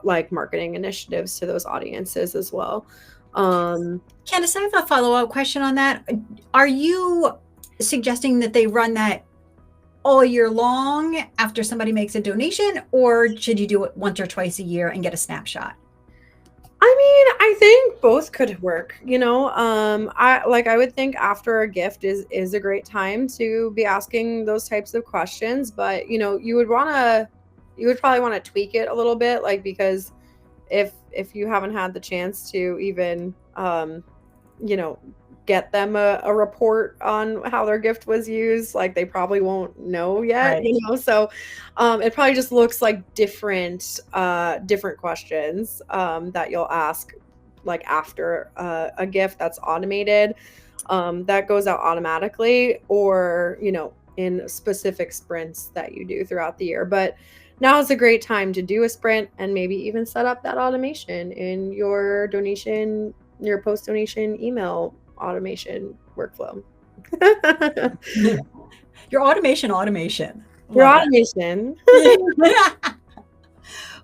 like marketing initiatives to those audiences as well. Candace, I have a follow-up question on that. Are you suggesting that they run that all year long after somebody makes a donation, or should you do it once or twice a year and get a snapshot? I mean, I think both could work, I would think after a gift is a great time to be asking those types of questions, but you would probably want to tweak it a little bit, like, because if you haven't had the chance to even you know get them a report on how their gift was used, like they probably won't know yet, Right. so it probably just looks like different questions that you'll ask like after a gift that's automated, that goes out automatically, or in specific sprints that you do throughout the year. But now is a great time to do a sprint and maybe even set up that automation in your post donation email automation workflow. Your automation. Your Love automation. that.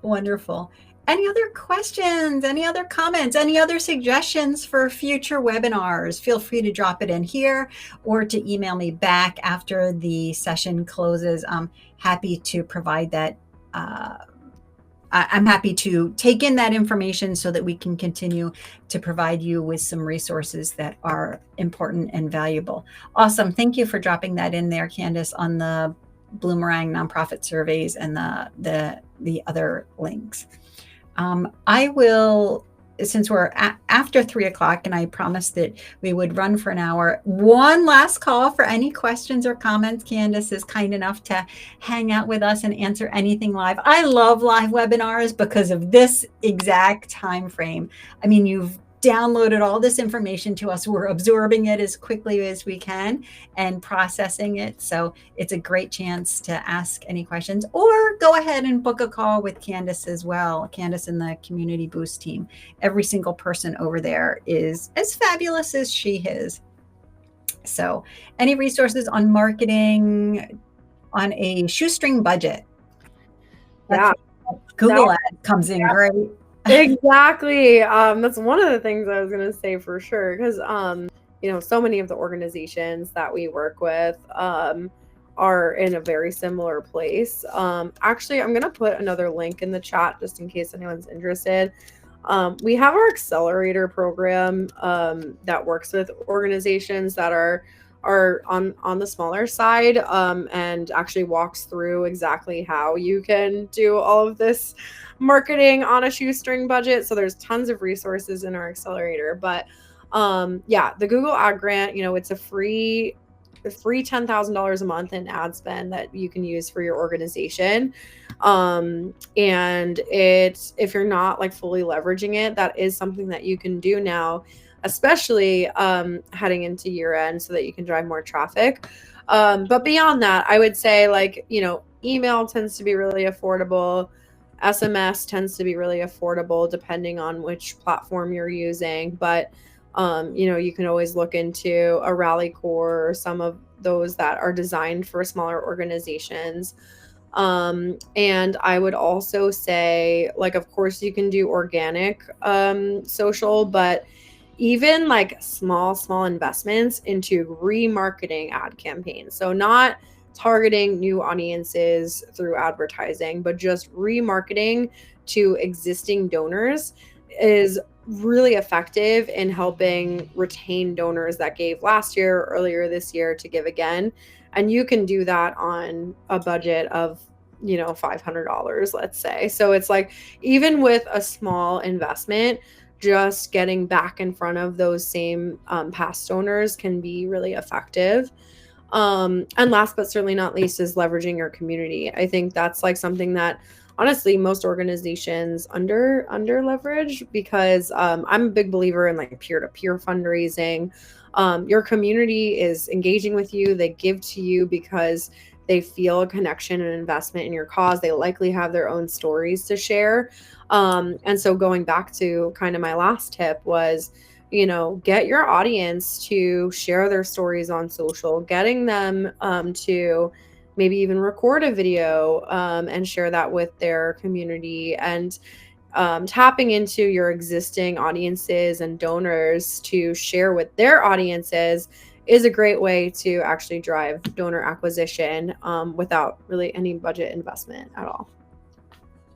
Wonderful. Any other questions? Any other comments? Any other suggestions for future webinars? Feel free to drop it in here or to email me back after the session closes. I'm happy to provide that. I'm happy to take in that information so that we can continue to provide you with some resources that are important and valuable. Awesome. Thank you for dropping that in there, Candace, on the Bloomerang nonprofit surveys and the other links. I will, since we're after 3:00 and I promised that we would run for an hour, one last call for any questions or comments. Candace is kind enough to hang out with us and answer anything live. I love live webinars because of this exact time frame. I mean, you've downloaded all this information to us. We're absorbing it as quickly as we can and processing it. So it's a great chance to ask any questions, or go ahead and book a call with Candace as well. Candace and the Community Boost team. Every single person over there is as fabulous as she is. So any resources on marketing on a shoestring budget? Yeah. Google Ads comes in great. Exactly. That's one of the things I was going to say for sure, because so many of the organizations that we work with are in a very similar place. Actually, I'm going to put another link in the chat just in case anyone's interested. We have our accelerator program that works with organizations that are on the smaller side, and actually walks through exactly how you can do all of this marketing on a shoestring budget. So there's tons of resources in our accelerator. But the Google ad grant, it's a free $10,000 a month in ad spend that you can use for your organization. And if you're not like fully leveraging it, that is something that you can do now, especially heading into year end, so that you can drive more traffic. But beyond that, I would say email tends to be really affordable. SMS tends to be really affordable depending on which platform you're using. But you can always look into a Rally Core or some of those that are designed for smaller organizations. And I would also say, of course, you can do organic social, but even like small investments into remarketing ad campaigns. So not targeting new audiences through advertising, but just remarketing to existing donors is really effective in helping retain donors that gave last year or earlier this year to give again. And you can do that on a budget of, $500, let's say. So it's like, even with a small investment, just getting back in front of those same past donors can be really effective. And last but certainly not least is leveraging your community. I think that's like something that honestly most organizations under leverage, because I'm a big believer in like peer-to-peer fundraising. Your community is engaging with you, they give to you because they feel a connection and investment in your cause. They likely have their own stories to share. And so going back to kind of my last tip was, get your audience to share their stories on social, getting them to maybe even record a video and share that with their community, and tapping into your existing audiences and donors to share with their audiences is a great way to actually drive donor acquisition without really any budget investment at all.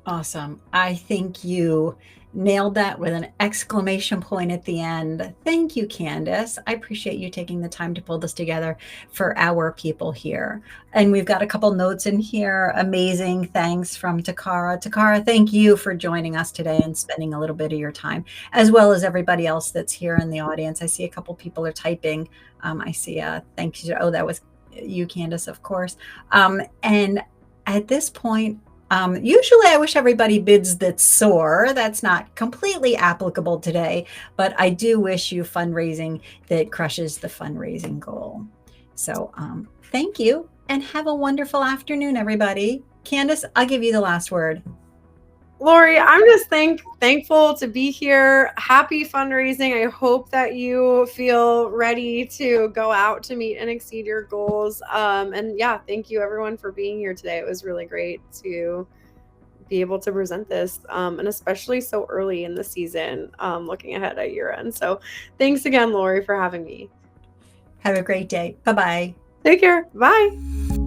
Awesome. I think you nailed that with an exclamation point at the end. Thank you, Candace. I appreciate you taking the time to pull this together for our people here. And we've got a couple notes in here. Amazing. Thanks from Takara. Takara, thank you for joining us today and spending a little bit of your time, as well as everybody else that's here in the audience. I see a couple people are typing. I see a thank you. Oh, that was you, Candace, of course. And at this point, usually I wish everybody bids that soar. That's not completely applicable today, but I do wish you fundraising that crushes the fundraising goal. So thank you and have a wonderful afternoon, everybody. Candace, I'll give you the last word. Lori, I'm just thankful to be here. Happy fundraising. I hope that you feel ready to go out to meet and exceed your goals. And yeah, thank you everyone for being here today. It was really great to be able to present this, and especially so early in the season, looking ahead at year end. So thanks again, Lori, for having me. Have a great day. Bye-bye. Take care. Bye.